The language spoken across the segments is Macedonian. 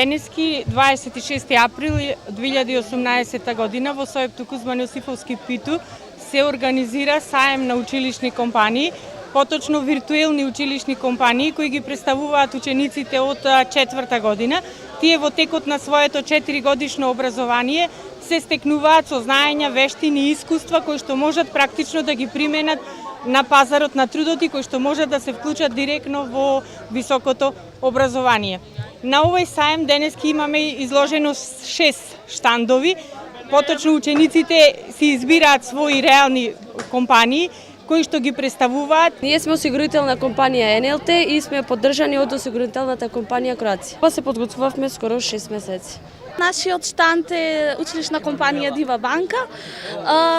Денески 26. април 2018 година во Сојеб Кузман Јосифовски Питу се организира саем на училишни компании, поточно виртуелни училишни компании кои ги представуваат учениците од 4-та година. Тие во текот на своето 4-годишно образование се стекнуваат со знаења, вештини и искуства кои што можат практично да ги применат на пазарот на трудот и кои што можат да се вклучат директно во високото образование. На овој саем денески имаме изложено 6 штандови. Поточно учениците си избираат своји реални компании кои што ги представуваат. Ние сме осигурителна компанија НЛТ и сме поддржани од осигурителната компанија Кроација. Се подготвувавме скоро 6 месеци. Нашиот штанд е училишна компанија Дива банка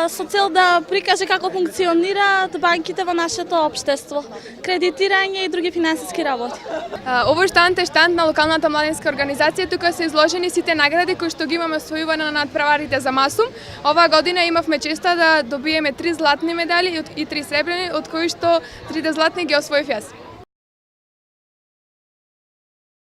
со цел да прикаже како функционираат банките во нашето општество, кредитирање и други финансиски работи. Овој штанд е штанд на локалната младинска организација, тука се изложени сите награди кои што ги имаме освојувано на надпреварите за Масум. Оваа година имавме честа да добиеме 3 златни медали и 3 сребрени, од кои што 3 златни ги освоив јас.